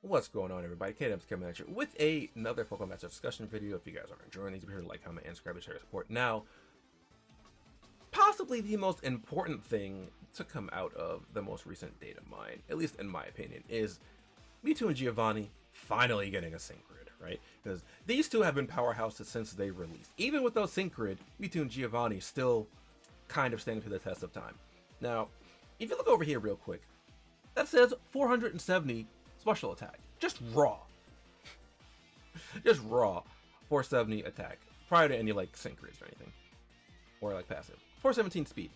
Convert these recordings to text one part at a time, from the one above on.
What's going on, everybody? TheKennyDubz coming at you with another Pokemon Master discussion video. If you guys are enjoying these, be sure to like, comment, and subscribe to share support. Now, possibly the most important thing to come out of the most recent data mine, at least in my opinion, is Mewtwo and Giovanni finally getting a sync grid, right? Because these two have been powerhouses since they released. Even without sync grid, Mewtwo and Giovanni still kind of standing to the test of time. Now, if you look over here real quick, that says 470 special attack. Just raw. Just raw. 470 attack. Prior to any like sync grids or anything. Or like passive. 417 speed.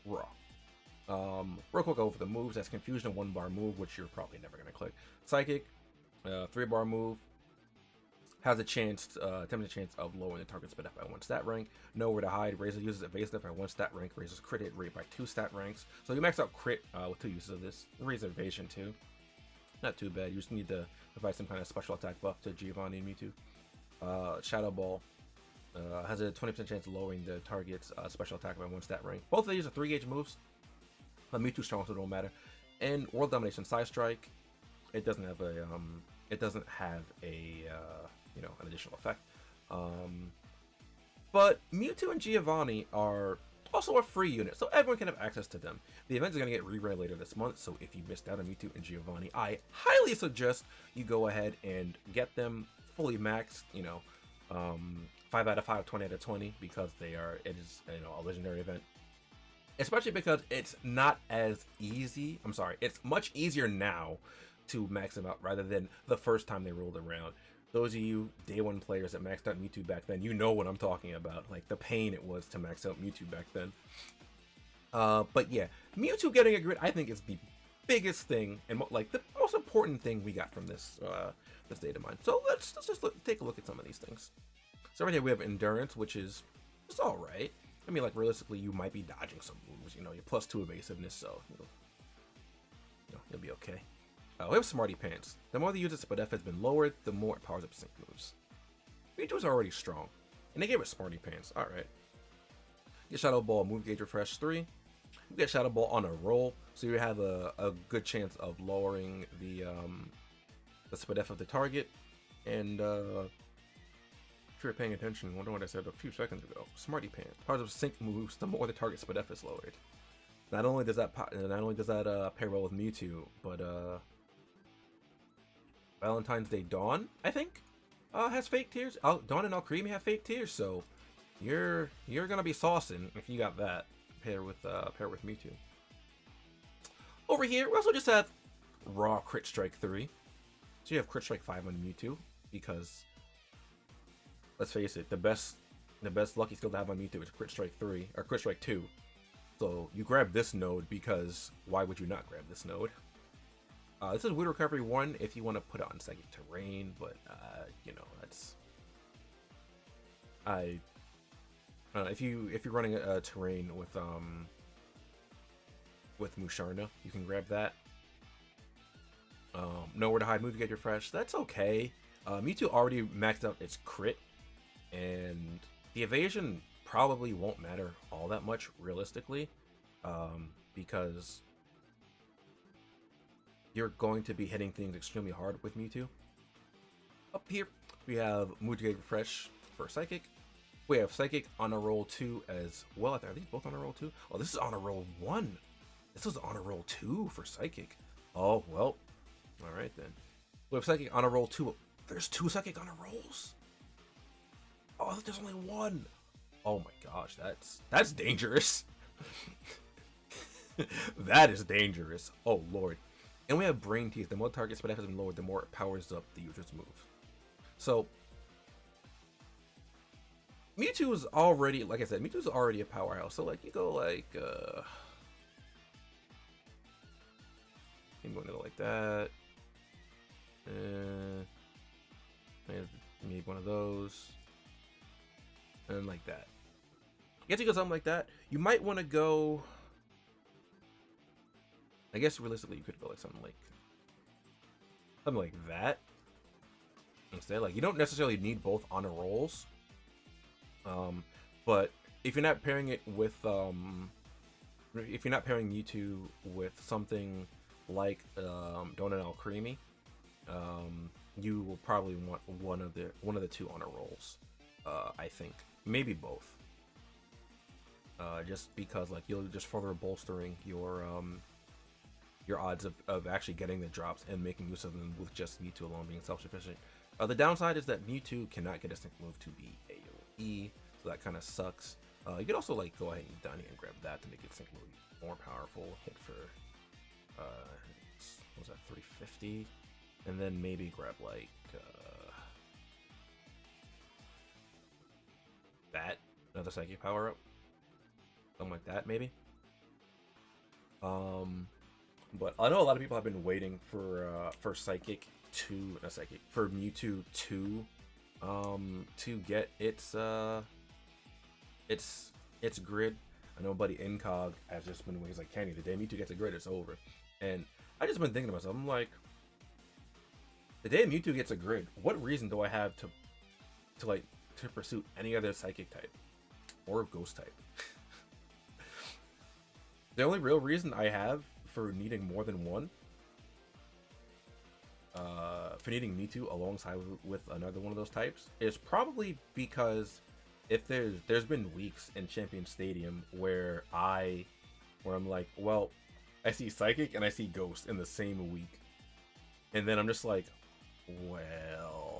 Raw. Real quick over the moves. That's Confusion, 1-bar move, which you're probably never gonna click. Psychic, 3-bar move. Has a chance, 10% chance of lowering the target speed up by 1 stat rank. Nowhere to hide. Raises uses evasive by 1 stat rank. Raises crit hit rate by 2 stat ranks. So you max out crit with 2 uses of this. Raises evasion too. Not too bad. You just need to provide some kind of special attack buff to Giovanni and Mewtwo. Shadow Ball has a 20% chance of lowering the target's special attack by 1 stat rank. Both of these are 3-gauge moves. Mewtwo's strong, so it don't matter. And World Domination Side Strike. It doesn't have a you know, an additional effect. But Mewtwo and Giovanni are also a free unit, so everyone can have access to them. The events are going to get rerun later this month, so if you missed out on Mewtwo and Giovanni, I highly suggest you go ahead and get them fully maxed, you know, 5 out of 5, 20 out of 20, because it is, you know, a legendary event. Especially because it's not as easy, it's much easier now to max them out rather than the first time they rolled around. Those of you day one players that maxed out Mewtwo back then, you know what I'm talking about, like the pain it was to max out Mewtwo back then. But yeah, Mewtwo getting a grid, I think, is the biggest thing and like the most important thing we got from this this data mine. So let's just take a look at some of these things. So right here we have Endurance, which is just all right. I mean, like realistically, you might be dodging some moves. You know, you're +2 evasiveness, so you'll be okay. We have Smarty Pants. The more the user's SPDF has been lowered, the more it powers up sync moves. Mewtwo's already strong, and they gave it Smarty Pants. Alright. Get Shadow Ball, Move Gauge Refresh 3. You get Shadow Ball on a roll, so you have a good chance of lowering the SPDF of the target. And if you're paying attention, wonder what I said a few seconds ago. Smarty Pants. Powers up sync moves, the more the target SPDF is lowered. Not only does that pair well with Mewtwo, but Valentine's Day Dawn, I think, has fake tears. Dawn and Alcremie have fake tears, so you're gonna be saucing if you got that pair with Mewtwo. Over here, we also just have raw Crit Strike 3. So you have Crit Strike 5 on Mewtwo because, let's face it, the best lucky skill to have on Mewtwo is Crit Strike 3 or Crit Strike 2. So you grab this node because why would you not grab this node? This is Weird Recovery 1 if you want to put it on Psychic Terrain, but you know, that's if you're running a terrain with Musharna, you can grab that. Nowhere to Hide, Move Gauge Refresh, that's okay. Mewtwo already maxed out its crit, and the evasion probably won't matter all that much realistically, because you're going to be hitting things extremely hard with Mewtwo. Up here we have Mood Gauge Refresh for Psychic. We have Psychic on a roll 2 as well. Are these both on a roll 2? Oh, this is on a roll 1. This was on a roll 2 for Psychic. Oh well, all right then. We have Psychic on a roll 2. There's 2 Psychic on a rolls. Oh, there's only 1. Oh my gosh, that's dangerous. That is dangerous. Oh lord. And we have Brain Teeth. The more target SPDF has been lowered, the more it powers up the user's move. So Mewtwo is already, like I said, Mewtwo is already a powerhouse. So like you go like I'm going to go like that. Maybe one of those. And like that. I guess you go something like that. You might want to go, I guess realistically you could go like something like that instead. Like you don't necessarily need both honor rolls, but if you're not pairing it with if you're not pairing Mewtwo with something like Donut Alcremie, you will probably want one of the two honor rolls. I think maybe both. Just because like you'll just further bolstering your odds of actually getting the drops and making use of them with just Mewtwo alone being self-sufficient. The downside is that Mewtwo cannot get a sync move to be AoE, so that kind of sucks. You could also like go ahead and down here and grab that to make it sync move more powerful. Hit for what was that, 350, and then maybe grab like that, another psychic power up, something like that maybe. But I know a lot of people have been waiting for Psychic 2, not Psychic, for Mewtwo 2 to get its grid. I know buddy Incog has just been, he's like, Kenny, the day Mewtwo gets a grid, it's over. And I just been thinking to myself, I'm like, the day Mewtwo gets a grid, what reason do I have to pursue any other Psychic type or Ghost type? The only real reason I have for needing more than one, for needing Mewtwo alongside with another one of those types, is probably because if there's been weeks in Champion Stadium where I'm like, well, I see Psychic and I see Ghost in the same week, and then I'm just like, well,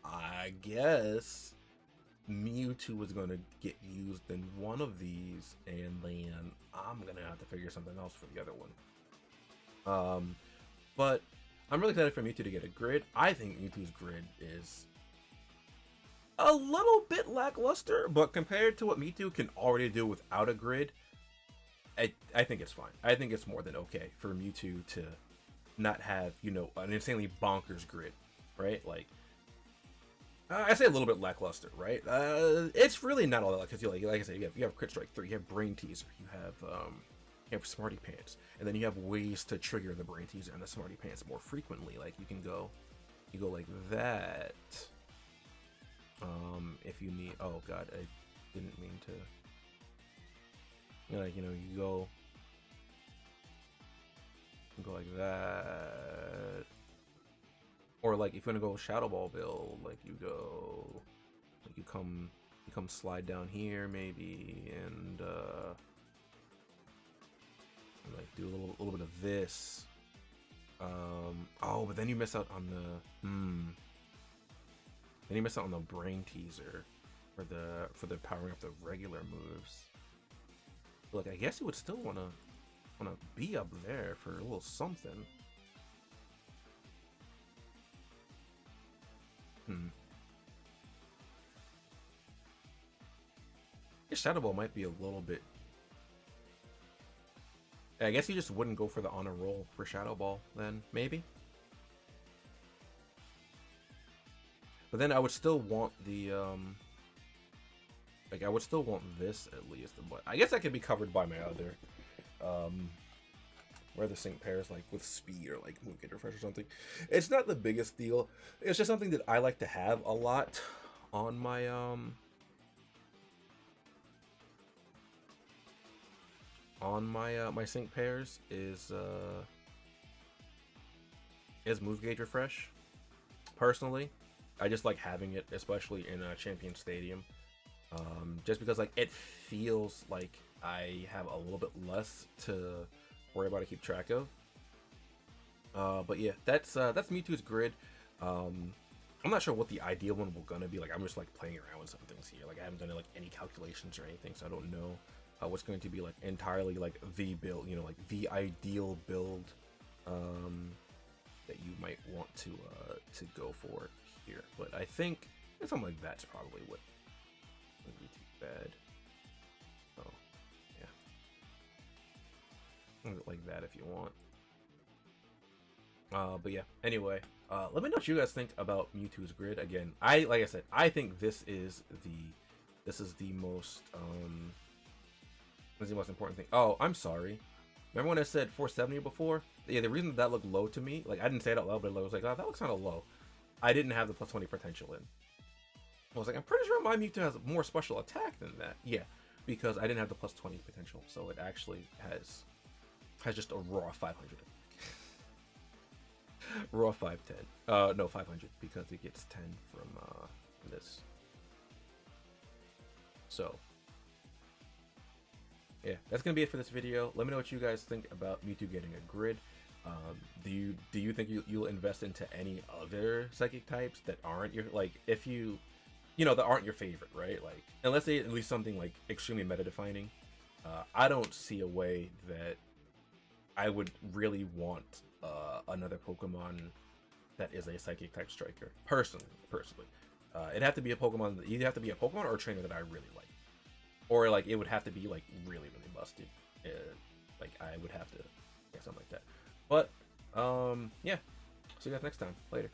I guess Mewtwo is going to get used in one of these, and then I'm going to have to figure something else for the other one. But I'm really excited for Mewtwo to get a grid. I think Mewtwo's grid is a little bit lackluster, but compared to what Mewtwo can already do without a grid, I think it's fine. I think it's more than okay for Mewtwo to not have, you know, an insanely bonkers grid, right? Like, I say a little bit lackluster, right? It's really not all that, because like I said, you have Crit Strike 3, you have Brain Teaser, you have Smarty Pants, and then you have ways to trigger the Brain Teaser and the Smarty Pants more frequently. Like you go like that. If you need, oh god, I didn't mean to. Like, you know, you go like that. Or like if you want to go Shadow Ball build, like you go, like you come slide down here maybe, and like do a little bit of this. Oh, but then you miss out on the then you miss out on the Brain Teaser for the powering up the regular moves. Look, I guess you would still wanna be up there for a little something. Shadow Ball might be a little bit. I guess you just wouldn't go for the honor roll for Shadow Ball then, maybe. But then I would still want the like I would still want this at least. But I guess that could be covered by my other where the sync pairs like with speed or like move get refresh or something. It's not the biggest deal. It's just something that I like to have a lot on my my sync pairs is move gauge refresh. Personally, I just like having it, especially in Champion Stadium, just because like it feels like I have a little bit less to worry about to keep track of. But yeah, that's Mewtwo's grid. I'm not sure what the ideal one will gonna be. Like I'm just like playing around with some things here. Like I haven't done like any calculations or anything, so I don't know what's going to be like entirely like the build, you know, like the ideal build that you might want to go for here. But I think something like that's probably what wouldn't be too bad. Oh yeah, like that if you want. But yeah, anyway, let me know what you guys think about Mewtwo's grid. Again, like I said, I think this is the most this is the most important thing. Oh, I'm sorry. Remember when I said 470 before? Yeah, the reason that looked low to me, like I didn't say it out loud, but I was like, oh, that looks kind of low. I didn't have the plus 20 potential in. I was like, I'm pretty sure my Mewtwo has more special attack than that. Yeah, because I didn't have the plus 20 potential, so it actually has just a raw 500. Raw 510. No, 500 because it gets 10 from this. So yeah, that's gonna be it for this video. Let me know what you guys think about Mewtwo getting a grid. Do you think you'll invest into any other psychic types that aren't your, like, if you know, that aren't your favorite, right? Like, unless they at least something like extremely meta defining. I don't see a way that I would really want another Pokemon that is a psychic type striker. Personally, it'd have to be a Pokemon that either have to be a Pokemon or a trainer that I really like, or like it would have to be like really busted. Like I would have to, yeah, something like that. But yeah, see you guys next time. Later.